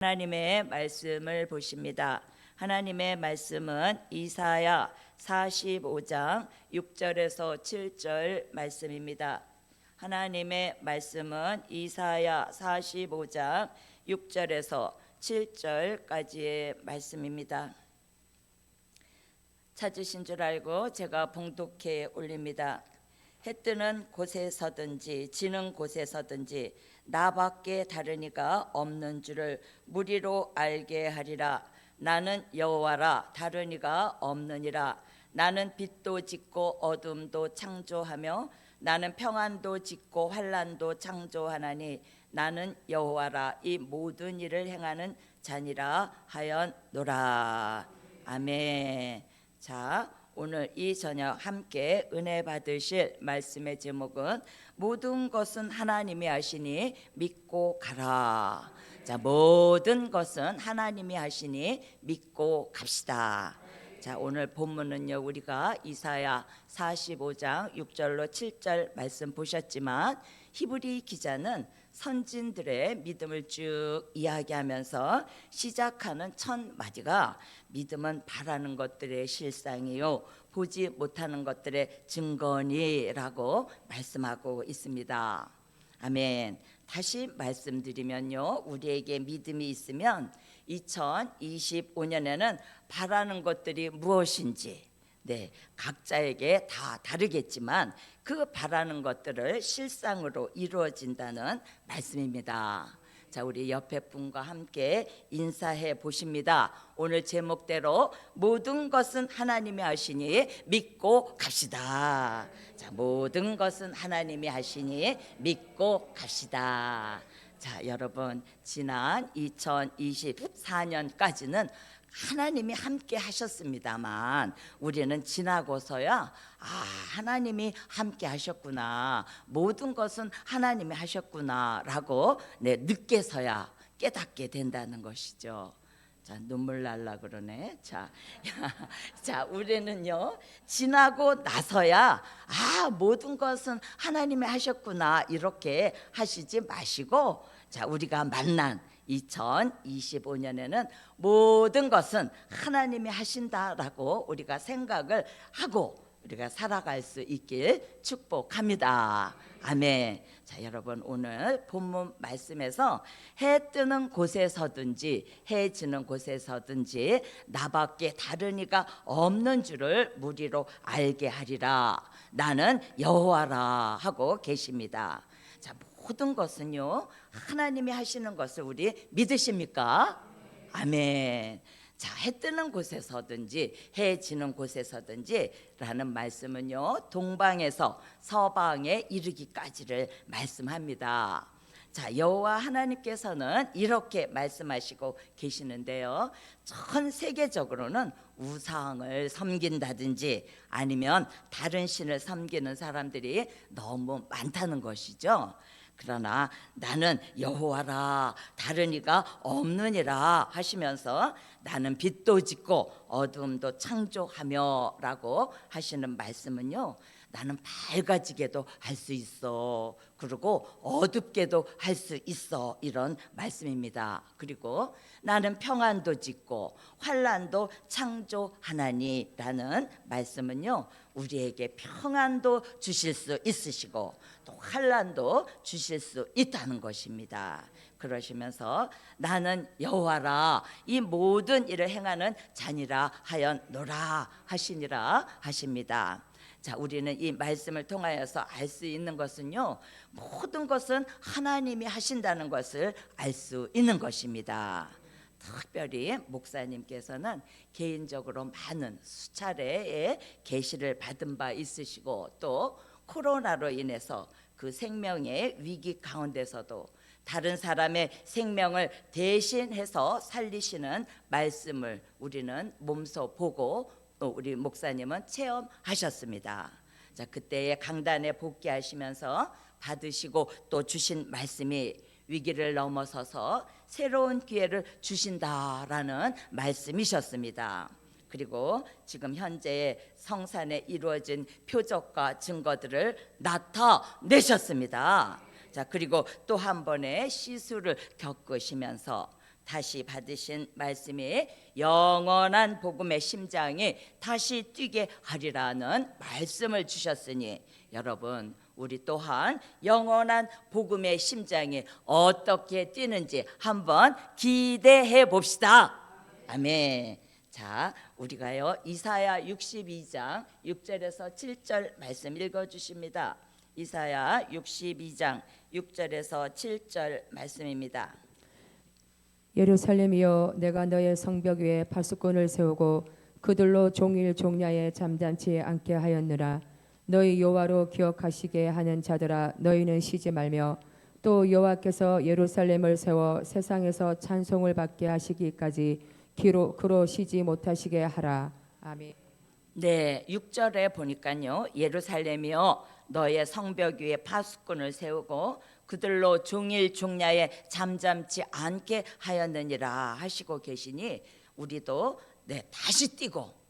하나님의 말씀을 보십니다. 하나님의 말씀은 이사야 45장 6절에서 7절 말씀입니다. 하나님의 말씀은 이사야 45장 6절에서 7절까지의 말씀입니다. 찾으신 줄 알고 제가 봉독해 올립니다. 해 뜨는 곳에서든지 지는 곳에서든지 나밖에 다른 이가 없는 줄을 무리로 알게 하리라. 나는 여호와라, 다른 이가 없느니라. 나는 빛도 짓고 어둠도 창조하며 나는 평안도 짓고 환난도 창조하나니 나는 여호와라, 이 모든 일을 행하는 자니라 하였노라. 아멘. 자, 오늘 이 저녁 함께 은혜 받으실 말씀의 제목은 모든 것은 하나님이 하시니 믿고 가라. 자, 모든 것은 하나님이 하시니 믿고 갑시다. 자, 오늘 본문은요, 우리가 이사야 45장 6절로 7절 말씀 보셨지만 히브리 기자는 선진들의 믿음을 쭉 이야기하면서 시작하는 첫 마디가 믿음은 바라는 것들의 실상이요 보지 못하는 것들의 증거니라고 말씀하고 있습니다. 아멘. 다시 말씀드리면요, 우리에게 믿음이 있으면 2025년에는 바라는 것들이 무엇인지 각자에게 다 다르겠지만 그 바라는 것들을 실상으로 이루어진다는 말씀입니다. 자, 우리 옆에 분과 함께 인사해 보십니다. 오늘 제목대로 모든 것은 하나님이 하시니 믿고 갑시다. 자, 모든 것은 하나님이 하시니 믿고 갑시다. 자, 여러분, 지난 2024년까지는 하나님이 함께 하셨습니다만 우리는 지나고서야 하나님이 함께 하셨구나, 모든 것은 하나님이 하셨구나 라고 늦게서야 깨닫게 된다는 것이죠. 자, 눈물 날라 그러네. 자, 우리는요 지나고 나서야 모든 것은 하나님이 하셨구나 이렇게 하시지 마시고, 자, 우리가 만난 2025년에는 모든 것은 하나님이 하신다라고 우리가 생각을 하고 우리가 살아갈 수 있길 축복합니다. 아멘. 자, 여러분, 오늘 본문 말씀에서 해 뜨는 곳에서든지 해 지는 곳에서든지 나밖에 다른 이가 없는 줄을 무리로 알게 하리라. 나는 여호와라 하고 계십니다. 자, 모든 것은요 하나님이 하시는 것을 우리 믿으십니까? 아멘. 자, 해 뜨는 곳에서든지 해 지는 곳에서든지 라는 말씀은요 동방에서 서방에 이르기까지를 말씀합니다. 자, 여호와 하나님께서는 이렇게 말씀하시고 계시는데요, 전 세계적으로는 우상을 섬긴다든지 아니면 다른 신을 섬기는 사람들이 너무 많다는 것이죠. 그러나 나는 여호와라, 다른 이가 없느니라 하시면서 나는 빛도 짓고 어둠도 창조하며 라고 하시는 말씀은요, 나는 밝아지게도 할 수 있어, 그리고 어둡게도 할 수 있어, 이런 말씀입니다. 그리고 나는 평안도 짓고 환난도 창조하나니 라는 말씀은요, 우리에게 평안도 주실 수 있으시고 또 환난도 주실 수 있다는 것입니다. 그러시면서 나는 여호와라, 이 모든 일을 행하는 자니라 하였노라 하시니라 하십니다. 자, 우리는 이 말씀을 통하여서 알 수 있는 것은요, 모든 것은 하나님이 하신다는 것을 알 수 있는 것입니다. 특별히 목사님께서는 개인적으로 많은 수차례의 계시를 받은 바 있으시고 또 코로나로 인해서 그 생명의 위기 가운데서도 다른 사람의 생명을 대신해서 살리시는 말씀을 우리는 몸소 보고 또 우리 목사님은 체험하셨습니다. 자, 그때의 강단에 복귀하시면서 받으시고 또 주신 말씀이 위기를 넘어서서 새로운 기회를 주신다라는 말씀이셨습니다. 그리고 지금 현재 성산에 이루어진 표적과 증거들을 나타내셨습니다. 자, 그리고 또 한 번의 시술을 겪으시면서 다시 받으신 말씀이 영원한 복음의 심장이 다시 뛰게 하리라는 말씀을 주셨으니 여러분 우리 또한 영원한 복음의 심장이 어떻게 뛰는지 한번 기대해 봅시다. 아멘. 자, 우리가요 이사야 62장 6절에서 7절 말씀 읽어 주십니다. 이사야 62장 6절에서 7절 말씀입니다. 예루살렘이여, 내가 너의 성벽 위에 파수꾼을 세우고 그들로 종일 종야에 잠잠치 않게 하였느라. 너희 여호와로 기억하시게 하는 자들아, 너희는 쉬지 말며 또 여호와께서 예루살렘을 세워 세상에서 찬송을 받게 하시기까지 그로 쉬지 못하시게 하라. 아멘. 네, 6절에 보니까요. 예루살렘이여, 너의 성벽 위에 파수꾼을 세우고 그들로 종일 종야에 잠잠치 않게 하였느니라 하시고 계시니 우리도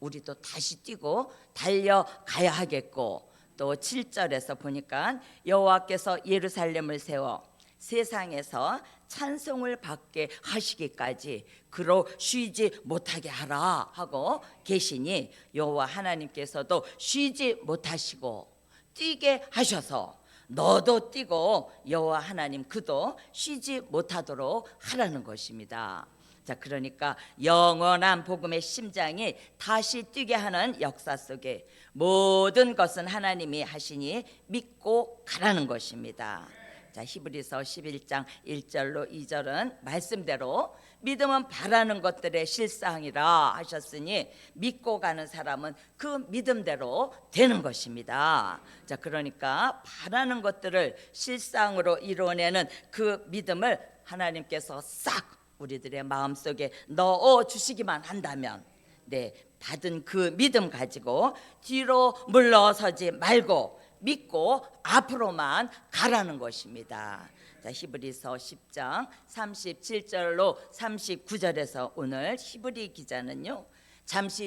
우리도 다시 뛰고 달려가야 하겠고, 또 7절에서 보니까 여호와께서 예루살렘을 세워 세상에서 찬송을 받게 하시기까지 그로 쉬지 못하게 하라 하고 계시니 여호와 하나님께서도 쉬지 못하시고 뛰게 하셔서 너도 뛰고 여호와 하나님 그도 쉬지 못하도록 하라는 것입니다. 자, 그러니까 영원한 복음의 심장이 다시 뛰게 하는 역사 속에 모든 것은 하나님이 하시니 믿고 가라는 것입니다. 자, 히브리서 11장 1절로 2절은 말씀대로 믿음은 바라는 것들의 실상이라 하셨으니 믿고 가는 사람은 그 믿음대로 되는 것입니다. 자, 그러니까 바라는 것들을 실상으로 이루어내는 그 믿음을 하나님께서 싹 우리들의 마음속에 넣어 주시기만 한다면 받은 그 믿음 가지고 뒤로 물러서지 말고 믿고 앞으로만 가라는 것입니다. 자, 히브리서 10장 37절로 39절에서 오늘 히브리 기자는요,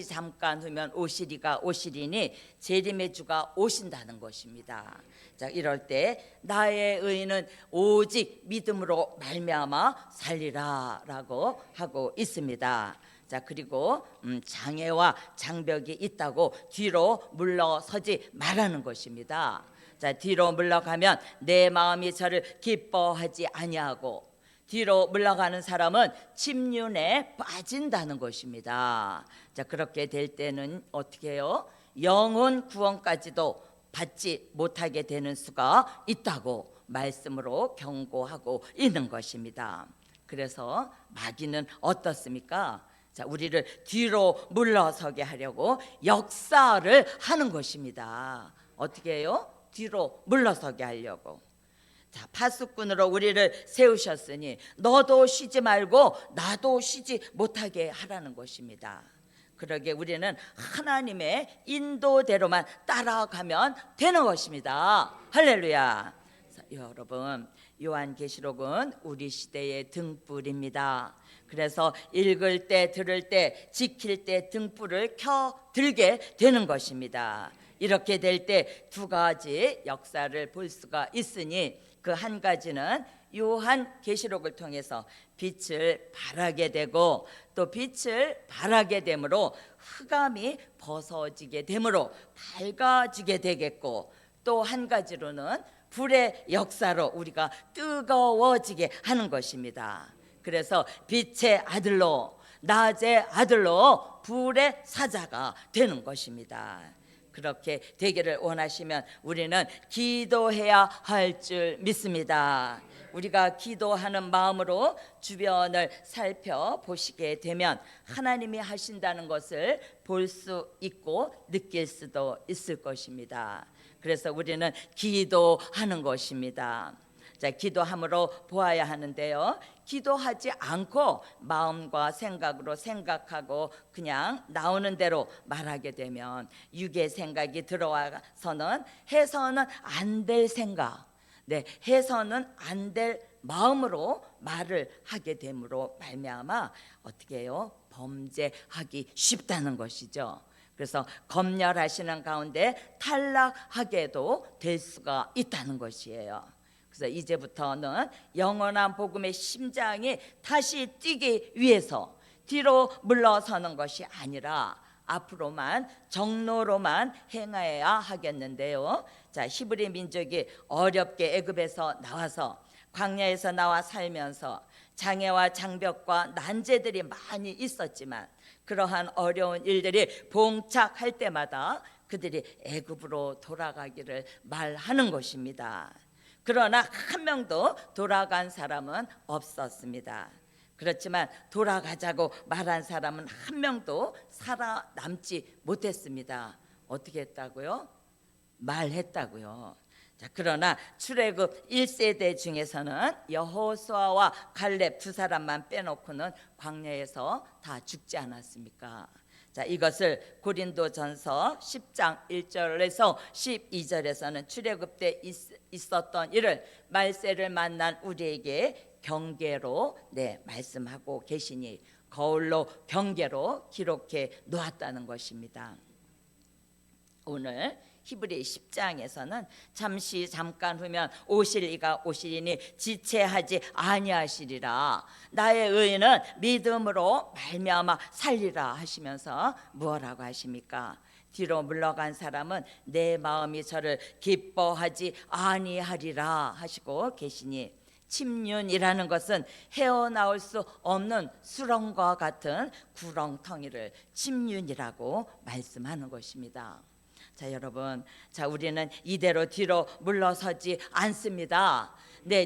잠깐 후면 오시리니 재림의 주가 오신다는 것입니다. 자, 이럴 때 나의 의인은 오직 믿음으로 말미암아 살리라라고 하고 있습니다. 자, 그리고 장애와 장벽이 있다고 뒤로 물러서지 말라는 것입니다. 자, 뒤로 물러가면 내 마음이 저를 기뻐하지 아니하고, 뒤로 물러가는 사람은 침륜에 빠진다는 것입니다. 자, 그렇게 될 때는 어떻게 해요? 영혼 구원까지도 받지 못하게 되는 수가 있다고 말씀으로 경고하고 있는 것입니다. 그래서 마귀는 어떻습니까? 자, 우리를 뒤로 물러서게 하려고 역사를 하는 것입니다. 어떻게 해요? 뒤로 물러서게 하려고. 자, 파수꾼으로 우리를 세우셨으니 너도 쉬지 말고 나도 쉬지 못하게 하라는 것입니다. 그러게 우리는 하나님의 인도대로만 따라가면 되는 것입니다. 할렐루야. 자, 여러분, 요한계시록은 우리 시대의 등불입니다. 그래서 읽을 때, 들을 때, 지킬 때 등불을 켜 들게 되는 것입니다. 이렇게 될 때 두 가지 역사를 볼 수가 있으니 그 한 가지는 요한계시록을 통해서 빛을 발하게 되고, 또 빛을 발하게 되므로 흑암이 벗어지게 되므로 밝아지게 되겠고, 또 한 가지로는 불의 역사로 우리가 뜨거워지게 하는 것입니다. 그래서 빛의 아들로, 낮의 아들로 불의 사자가 되는 것입니다. 그렇게 되기를 원하시면 우리는 기도해야 할 줄 믿습니다. 우리가 기도하는 마음으로 주변을 살펴보시게 되면 하나님이 하신다는 것을 볼 수 있고 느낄 수도 있을 것입니다. 그래서 우리는 기도하는 것입니다. 자, 기도함으로 보아야 하는데요, 기도하지 않고 마음과 생각으로 생각하고 그냥 나오는 대로 말하게 되면 육의 생각이 들어와서는 해서는 안 될 생각, 해서는 안 될 마음으로 말을 하게 되므로 말미암아 어떻게 해요? 범죄하기 쉽다는 것이죠. 그래서 검열하시는 가운데 탈락하게도 될 수가 있다는 것이에요. 그래서 이제부터는 영원한 복음의 심장이 다시 뛰기 위해서 뒤로 물러서는 것이 아니라 앞으로만 정로로만 행하여야 하겠는데요. 자, 히브리 민족이 어렵게 애굽에서 나와서 광야에서 나와 살면서 장애와 장벽과 난제들이 많이 있었지만 그러한 어려운 일들이 봉착할 때마다 그들이 애굽으로 돌아가기를 말하는 것입니다. 그러나 한 명도 돌아간 사람은 없었습니다. 그렇지만 돌아가자고 말한 사람은 한 명도 살아남지 못했습니다. 어떻게 했다고요? 말했다고요. 자, 그러나 출애굽 1세대 중에서는 여호수아와 갈렙 두 사람만 빼놓고는 광야에서 다 죽지 않았습니까? 자, 이것을 고린도전서 10장 1절에서 12절에서는 출애굽 때 있었던 일을 말세를 만난 우리에게 경계로 말씀하고 계시니 거울로 경계로 기록해 놓았다는 것입니다. 오늘 히브리 10장에서는 잠깐 후면 오실 이가 오시리니 지체하지 아니하시리라. 나의 의인은 믿음으로 말미암아 살리라 하시면서 무엇라고 하십니까? 뒤로 물러간 사람은 내 마음이 저를 기뻐하지 아니하리라 하시고 계시니 침륜이라는 것은 헤어나올 수 없는 수렁과 같은 구렁텅이를 침륜이라고 말씀하는 것입니다. 자, 여러분, 자, 우리는 이대로 뒤로 물러서지 않습니다.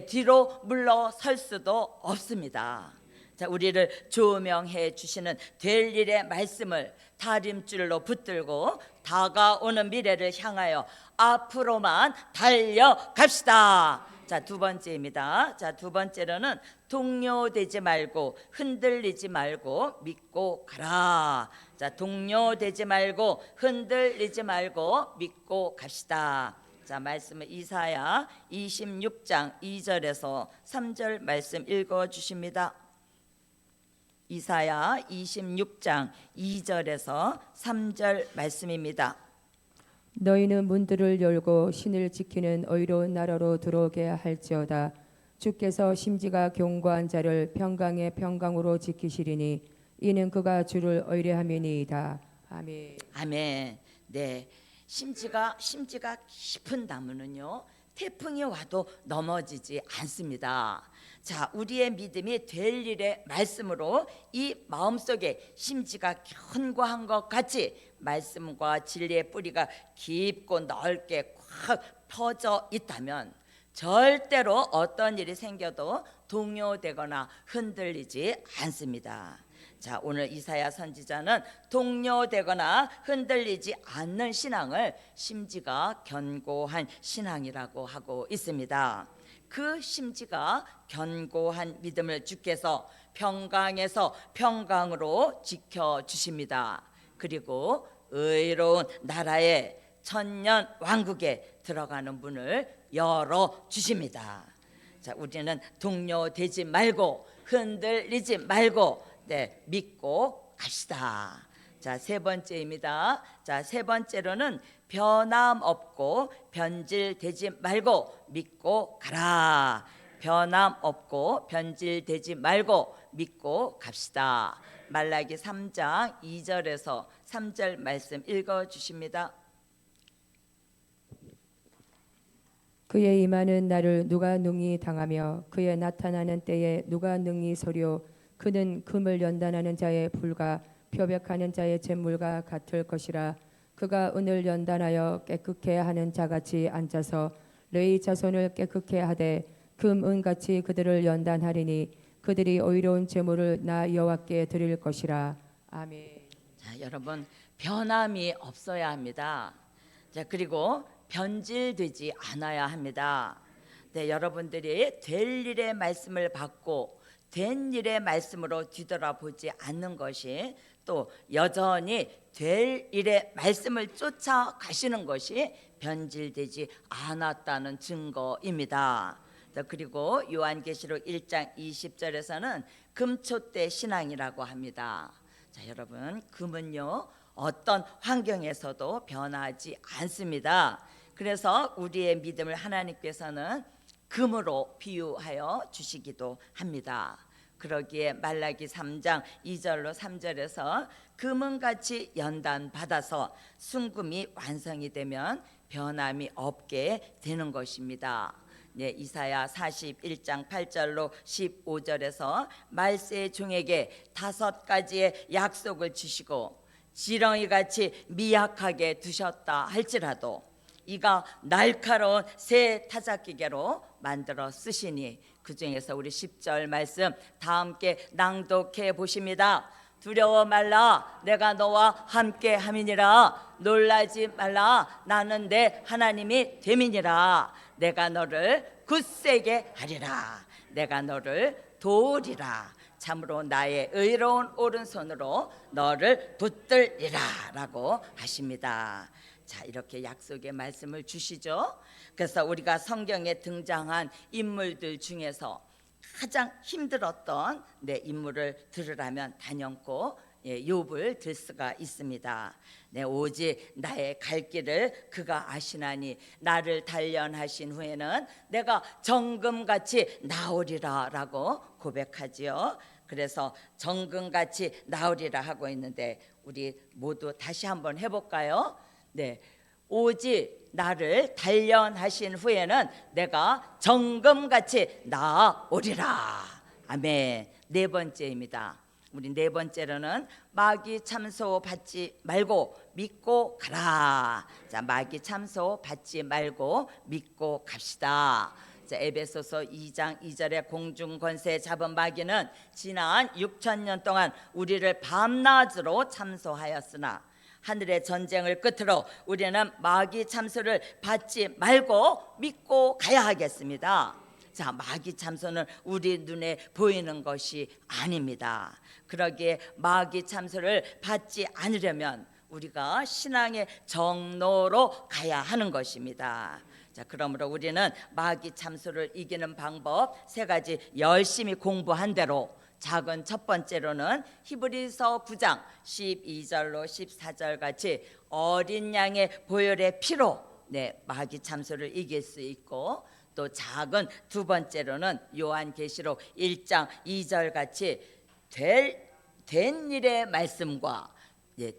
뒤로 물러설 수도 없습니다. 자, 우리를 조명해 주시는 될 일의 말씀을 다림줄로 붙들고 다가오는 미래를 향하여 앞으로만 달려갑시다. 자, 두 번째입니다. 자, 두 번째로는 동요되지 말고 흔들리지 말고 믿고 가라. 자, 동요되지 말고 흔들리지 말고 믿고 갑시다. 자, 말씀은 이사야 26장 2절에서 3절 말씀 읽어 주십니다. 이사야 26장 2절에서 3절 말씀입니다. 너희는 문들을 열고 신을 지키는 의로운 나라로 들어오게 할지어다. 주께서 심지가 견고한 자를 평강의 평강으로 지키시리니 이는 그가 주를 의뢰함이니이다. 아멘. 아멘. 네, 심지가 깊은 나무는요 태풍이 와도 넘어지지 않습니다. 자, 우리의 믿음이 될 일의 말씀으로 이 마음속에 심지가 견고한 것 같이 말씀과 진리의 뿌리가 깊고 넓게 꽉 퍼져 있다면 절대로 어떤 일이 생겨도 동요되거나 흔들리지 않습니다. 자, 오늘 이사야 선지자는 동요되거나 흔들리지 않는 신앙을 심지가 견고한 신앙이라고 하고 있습니다. 그 심지가 견고한 믿음을 주께서 평강에서 평강으로 지켜주십니다. 그리고 의로운 나라의 천년 왕국에 들어가는 문을 열어주십니다. 자, 우리는 동요되지 말고 흔들리지 말고 믿고 갑시다. 자, 세 번째입니다. 자, 세 번째로는 변함없고 변질되지 말고 믿고 가라. 변함없고 변질되지 말고 믿고 갑시다. 말라기 3장 2절에서 3절 말씀 읽어 주십니다. 그의 임하는 날을 누가 능히 당하며 그의 나타나는 때에 누가 능히 서려. 그는 금을 연단하는 자의 불과 표백하는 자의 잿물과 같을 것이라. 그가 은을 연단하여 깨끗게 하는 자같이 앉아서 레위 자손을 깨끗게 하되 금 은같이 그들을 연단하리니 그들이 의로운 제물을 나 여호와께 드릴 것이라. 아멘. 자, 여러분, 변함이 없어야 합니다. 자, 그리고 변질되지 않아야 합니다. 여러분들이 될 일의 말씀을 받고 된 일의 말씀으로 뒤돌아보지 않는 것이 또 여전히 될 일의 말씀을 쫓아가시는 것이 변질되지 않았다는 증거입니다. 그리고 요한계시록 1장 20절에서는 금촛대 신앙이라고 합니다. 자, 여러분, 금은요 어떤 환경에서도 변하지 않습니다. 그래서 우리의 믿음을 하나님께서는 금으로 비유하여 주시기도 합니다. 그러기에 말라기 3장 2절로 3절에서 금은같이 연단받아서 순금이 완성이 되면 변함이 없게 되는 것입니다. 네, 이사야 41장 8절로 15절에서 말세의 종에게 5가지의 약속을 주시고 지렁이같이 미약하게 두셨다 할지라도 이가 날카로운 새 타작기계로 만들어 쓰시니, 그 중에서 우리 10절 말씀 다 함께 낭독해 보십니다. 두려워 말라, 내가 너와 함께 함이니라. 놀라지 말라, 나는 내 하나님이 됨이니라. 내가 너를 굳세게 하리라. 내가 너를 도우리라. 참으로 나의 의로운 오른손으로 너를 붙들리라 라고 하십니다. 자, 이렇게 약속의 말씀을 주시죠. 그래서 우리가 성경에 등장한 인물들 중에서 가장 힘들었던 인물을 들으라면 단연코 욥을 들 수가 있습니다. 오직 나의 갈 길을 그가 아시나니 나를 단련하신 후에는 내가 정금같이 나오리라 라고 고백하지요. 그래서 정금같이 나오리라 하고 있는데 우리 모두 다시 한번 해볼까요? 네, 오직 나를 단련하신 후에는 내가 정금같이 나오리라. 아멘. 네 번째입니다. 우리 네 번째로는 마귀 참소 받지 말고 믿고 가라. 자, 마귀 참소 받지 말고 믿고 갑시다. 자, 에베소서 2장 2절에 공중 권세 잡은 마귀는 지난 6,000년 동안 우리를 밤낮으로 참소하였으나 하늘의 전쟁을 끝으로 우리는 마귀 참소를 받지 말고 믿고 가야 하겠습니다. 자, 마귀 참소는 우리 눈에 보이는 것이 아닙니다. 그러기에 마귀 참소를 받지 않으려면 우리가 신앙의 정로로 가야 하는 것입니다. 자, 그러므로 우리는 마귀 참소를 이기는 방법 3가지 열심히 공부한 대로, 작은 첫 번째로는 히브리서 9장 12절로 14절 같이 어린 양의 보혈의 피로 마귀 참소를 이길 수 있고, 또 작은 두 번째로는 요한계시록 1장 2절 같이 된 일의 말씀과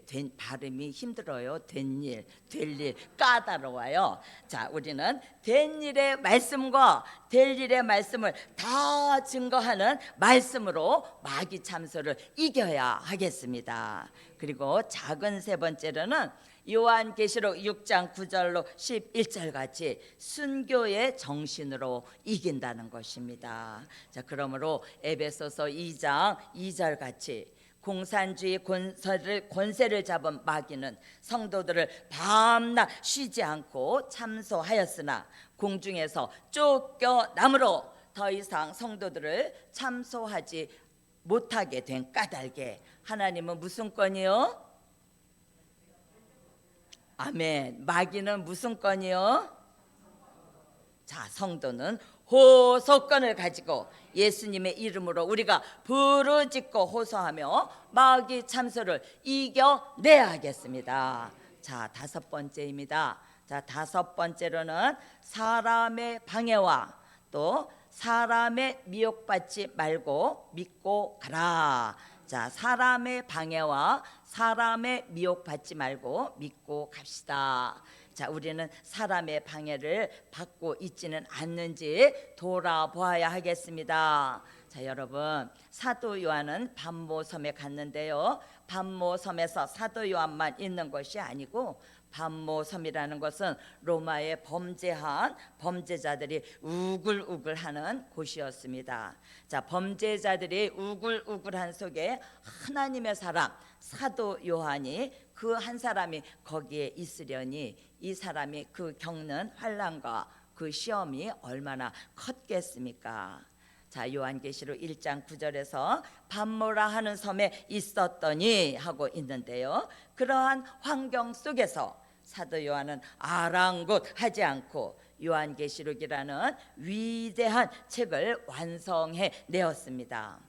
된 발음이 힘들어요. 된 일, 될 일 까다로워요. 자, 우리는 된 일의 말씀과 될 일의 말씀을 다 증거하는 말씀으로 마귀 참소를 이겨야 하겠습니다. 그리고 작은 세 번째로는 요한계시록 6장 9절로 11절 같이 순교의 정신으로 이긴다는 것입니다. 자, 그러므로 에베소서 2장 2절 같이 공산주의 권세를 잡은 마귀는 성도들을 밤낮 쉬지 않고 참소하였으나 공중에서 쫓겨남으로 더 이상 성도들을 참소하지 못하게 된 까닭에 하나님은 무슨 건이요? 아멘. 마귀는 무슨 건이요? 자, 성도는 호소권을 가지고 예수님의 이름으로 우리가 부르짖고 호소하며 마귀 참소를 이겨내야 하겠습니다. 자, 5번째입니다. 자, 5번째로는 사람의 방해와 또 사람의 미혹받지 말고 믿고 가라. 자, 사람의 방해와 사람의 미혹받지 말고 믿고 갑시다. 자, 우리는 사람의 방해를 받고 있지는 않는지 돌아보아야 하겠습니다. 자, 여러분, 사도 요한은 반모섬에 갔는데요, 반모섬에서 사도 요한만 있는 것이 아니고 반모섬이라는 것은 로마의 범죄한 범죄자들이 우글우글하는 곳이었습니다. 자, 범죄자들이 우글우글한 속에 하나님의 사람 사도 요한이 그 한 사람이 거기에 있으려니 이 사람이 그 겪는 환난과 그 시험이 얼마나 컸겠습니까? 자, 요한계시록 1장 9절에서 반모라 하는 섬에 있었더니 하고 있는데요, 그러한 환경 속에서 사도 요한은 아랑곳하지 않고 요한계시록이라는 위대한 책을 완성해 내었습니다.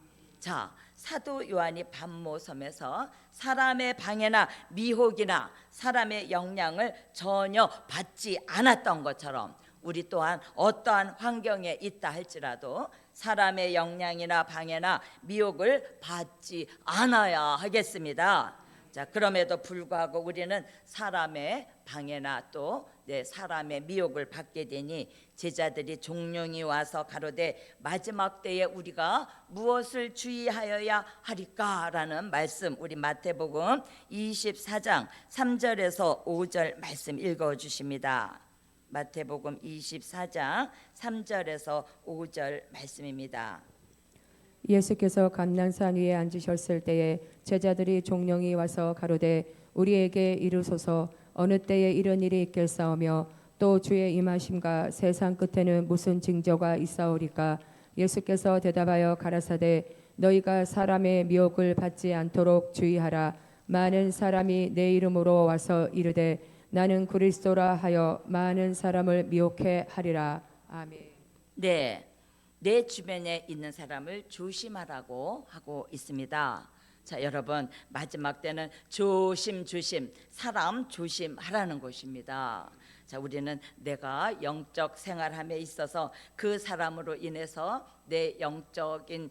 자, 사도 요한이 반모섬에서 사람의 방해나 미혹이나 사람의 영향을 전혀 받지 않았던 것처럼 우리 또한 어떠한 환경에 있다 할지라도 사람의 영향이나 방해나 미혹을 받지 않아야 하겠습니다. 자, 그럼에도 불구하고 우리는 사람의 방해나 또 사람의 미혹을 받게 되니 제자들이 종용이 와서 가로되 마지막 때에 우리가 무엇을 주의하여야 하리까라는 말씀, 우리 마태복음 24장 3절에서 5절 말씀 읽어주십니다. 마태복음 24장 3절에서 5절 말씀입니다. 예수께서 감난산 위에 앉으셨을 때에 제자들이 종령이 와서 가로되 우리에게 이르소서 어느 때에 이런 일이 있겠사오며 또 주의 임하심과 세상 끝에는 무슨 징조가 있사오리까. 예수께서 대답하여 가라사대 너희가 사람의 미혹을 받지 않도록 주의하라. 많은 사람이 내 이름으로 와서 이르되 나는 그리스도라 하여 많은 사람을 미혹해 하리라. 아멘. 네, 내 주변에 있는 사람을 조심하라고 하고 있습니다. 자, 여러분, 마지막 때는 조심 사람 조심하라는 것입니다. 자, 우리는 내가 영적 생활함에 있어서 그 사람으로 인해서 내 영적인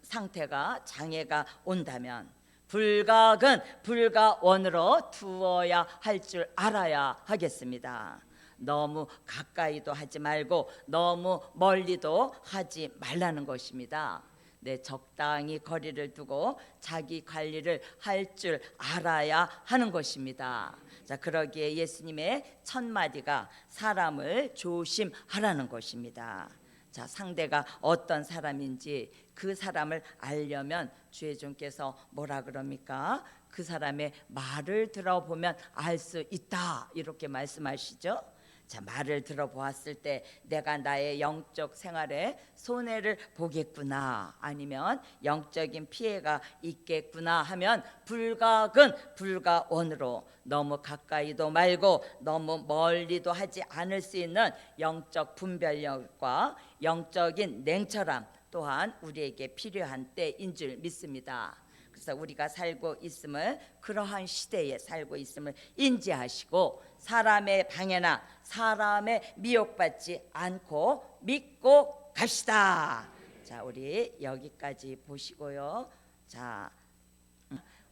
상태가 장애가 온다면 불각은 불가원으로 두어야 할 줄 알아야 하겠습니다. 너무 가까이도 하지 말고 너무 멀리도 하지 말라는 것입니다. 적당히 거리를 두고 자기 관리를 할 줄 알아야 하는 것입니다. 자, 그러기에 예수님의 첫 마디가 사람을 조심하라는 것입니다. 자, 상대가 어떤 사람인지 그 사람을 알려면 주의 종께서 뭐라 그럽니까? 그 사람의 말을 들어보면 알 수 있다, 이렇게 말씀하시죠. 자, 말을 들어보았을 때 내가 나의 영적 생활에 손해를 보겠구나, 아니면 영적인 피해가 있겠구나 하면 불각은 불가원으로 너무 가까이도 말고 너무 멀리도 하지 않을 수 있는 영적 분별력과 영적인 냉철함 또한 우리에게 필요한 때인 줄 믿습니다. 그래서 우리가 살고 있음을, 그러한 시대에 살고 있음을 인지하시고 사람의 방해나 사람의 미혹받지 않고 믿고 갑시다. 자, 우리 여기까지 보시고요. 자,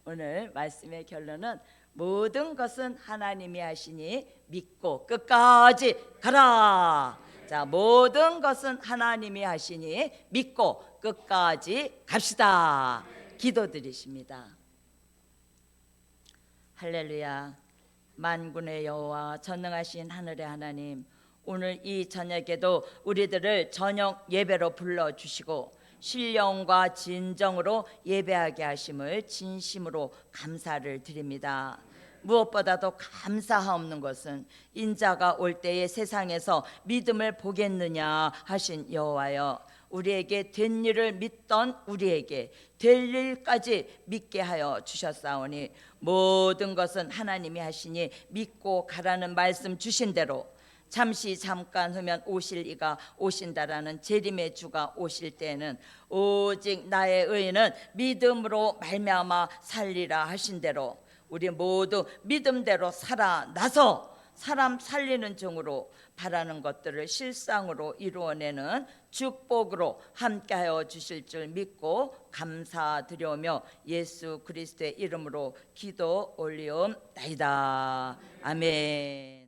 오늘 말씀의 결론은 모든 것은 하나님이 하시니 믿고 끝까지 가라. 자, 모든 것은 하나님이 하시니 믿고 끝까지 갑시다. 기도드리십니다. 할렐루야. 만군의 여호와 전능하신 하늘의 하나님, 오늘 이 저녁에도 우리들을 저녁 예배로 불러주시고 신령과 진정으로 예배하게 하심을 진심으로 감사를 드립니다. 무엇보다도 감사하옵는 것은 인자가 올 때에 세상에서 믿음을 보겠느냐 하신 여호와여, 우리에게 된 일을 믿던 우리에게 될 일까지 믿게 하여 주셨사오니 모든 것은 하나님이 하시니 믿고 가라는 말씀 주신 대로 잠시 잠깐 후면 오실 이가 오신다라는 재림의 주가 오실 때에는 오직 나의 의인은 믿음으로 말미암아 살리라 하신 대로 우리 모두 믿음대로 살아나서 사람 살리는 종으로 바라는 것들을 실상으로 이루어내는 축복으로 함께하여 주실 줄 믿고 감사드려오며 예수 그리스도의 이름으로 기도 올리옵나이다. 아멘.